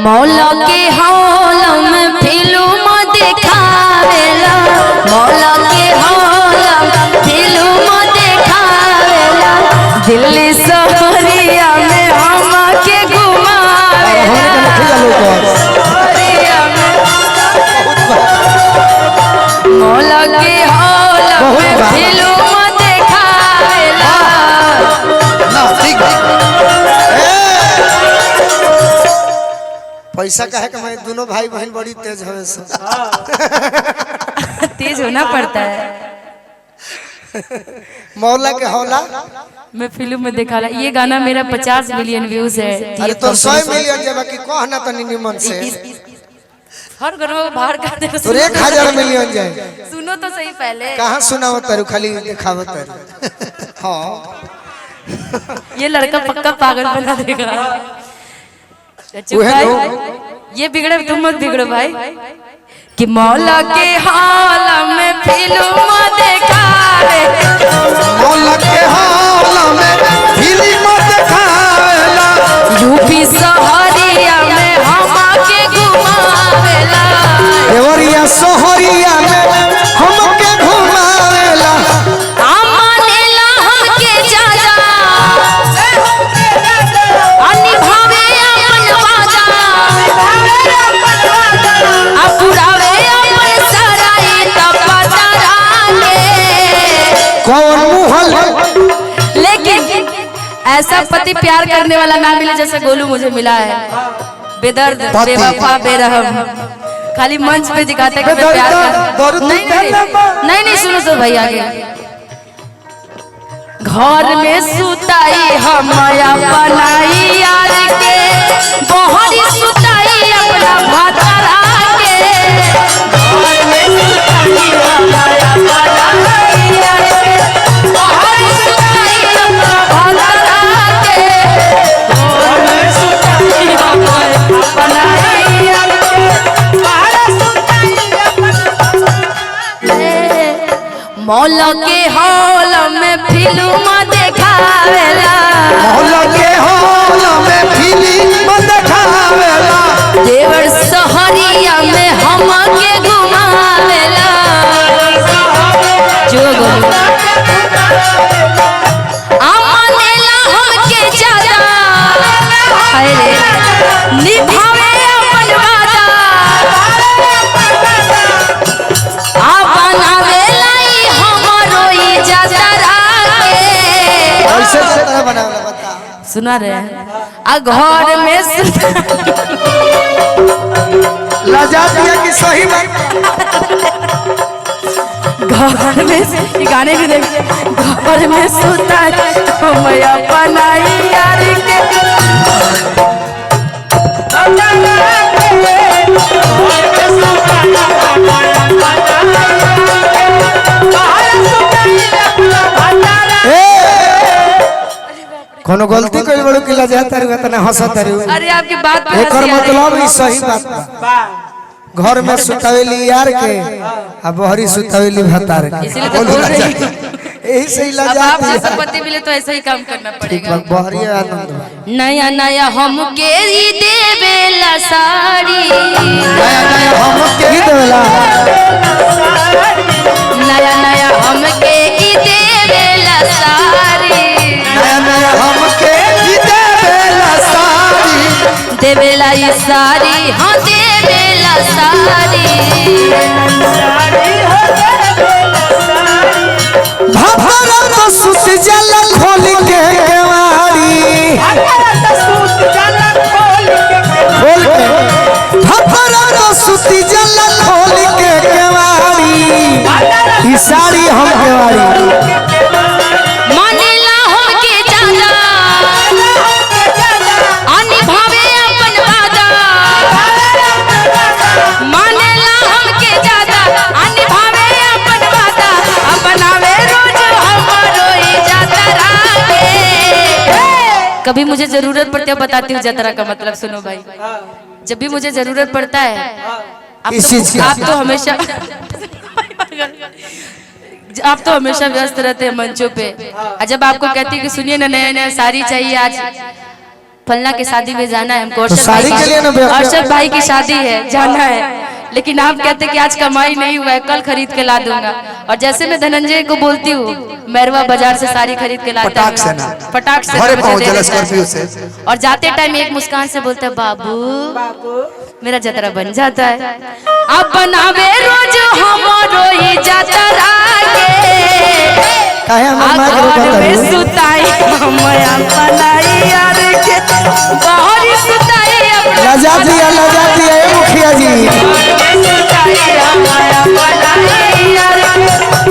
मौला के हौल में फिल्म देखावेला, मौला के हौल में फिल्म देखावेला, दिल्ली सहरिया में हमके घुमावेला, मौला के हौल में फिल्म देखावेला। पैसा कहे कि मैं दोनों भाई बहन बड़ी तेज हवे से तेज होना पड़ता है। मौला के हौला मैं फिल्म में देखा ला, ये गाना मेरा 50 मिलियन व्यूज है। अरे तो 100 मिलियन जब कि कहना तो निमन से हर घर में बाहर कर दे तो 1000 मिलियन जाए। सुनो तो सही पहले। कहां सुनाओ तारू खाली दिखावत तारू। हां ये लड़का पक्का पागल बना देगा। ये बिगड़े तुम मत बिगड़ो भाई। कि मौला के हाल में फिल्म देखावे, मौला के हाल में फिल्म देखावेला, यूपी सहरिया में हमके घुमावेला, देवरिया सहरिया में हमके घुमावेला, आमानेला हमके जाजा अनिभावे अपन वादा, अपुरावे अपन सराई तपतरा के। कौन मुहल लेकिन ऐसा पति प्यार करने वाला ना मिले जैसे गोलू मुझे मिला है। बेदर्द, बेवफा, बेरहम, खाली मंच पे दिखाता है कि मैं प्यार कर। नहीं सुनो तो भाई आगे। घर में सुताई हम बनाई यार के, बहरी सुताई अपना भातारा के, घर में सुताई हम बनाई यार के, बहरी सुताई अपना भातारा के, घर में सुताई हम बनाई यार के, बहरी सुताई अपना। मौला के हॉल में फिल्म देखावेला, मौला के हाल में फिल्म देखावेला, देवर सहरिया में हमके घुमावेला। जो आमानेला हमके जादा, अरे निभावे अपन वादा, आ बनावेला हमरो इजाजरा के। ऐसे तरह बनावेला बता। सुना रहे हैं। आ घर में लजा दिया कि सही बात। घर में ये गाने भी देख, घर में सुता हम अपनाई यार के, कोनो गलती कोई बड़ो कि लजा तारू तना हंसा तारू। अरे आपकी बात पे एकर हंसी आ रही मतलब ई सही बात बा। घर में सुतावेली यार के आ बहरी सुतावेली भतार के। इसीलिए तो बोल रही हूँ। यही सही अब लजा आप जैसा पति मिले तो ऐसा ही काम करना पड़ेगा। बहरी आनंद बा। नया नया हमके ही देवेला साड़ी, नया नया हमके ही देवेला, नया नया हमके ही देवेला साड़ी, नया नया हमके ही देवेला साड़ी, देवेला ये साड़ी, हाँ देवेला साड़ी। भभरा तो सुत जल खोल के केवाड़ी, खोल के भभरा तो सुत जल खोल के केवाड़ी, ई साड़ी हम केवाड़ी, मानेला हमके जादा अनिभावे अपन वादा, मानेला हमके जादा अनिभावे अपन वादा, अपनावे रोज हमरो इजाजरा के। कभी मुझे जरूरत पड़ती है बताती हूँ जतरा का मतलब। सुनो भाई, जब भी मुझे जरूरत पड़ता है आप तो हमेशा आप तो हमेशा व्यस्त रहते हैं मंचों पे। जब आपको कहती है कि सुनिए ना नया नया साड़ी चाहिए आज, फलना की शादी में जाना है हमको, तो शादी के लिए ना अर्षद भाई की शादी है, जाना है। लेकिन आप कहते कि आज कमाई नहीं हुआ है, कल खरीद के ला दूंगा। और जैसे मैं धनंजय को बोलती हूँ मैरवा बाजार से साड़ी खरीद के लाता पटाख से ना, पटाख से घरे मुझे पहुंच दे जाला देता है। स्कॉर्पियो से। और जाते टाइम एक मुस्कान से बोलते हैं बाबू मेरा जतरा बन जाता है। अब बनावे रोज हमारो ही जतरा के, काहे हमर मां के घर में बताई सुताई हमया बनाई यार के, बाहर सुताई अपना लजा दिया ए मुखिया जी। सुताई हमया बनाई यार के,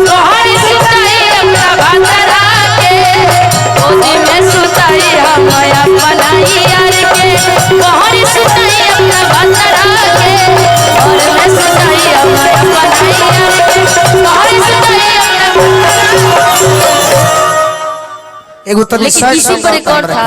बाहर सुताई अपना भतरा के, गोदी में सुताई हमया बनाई यार के, बाहर सुताई अपना भतरा के, घर में सुताई हमया बनाई यार के, बाहर सुताई अपना। एगो तनी लेकिन इसी पर एक और था।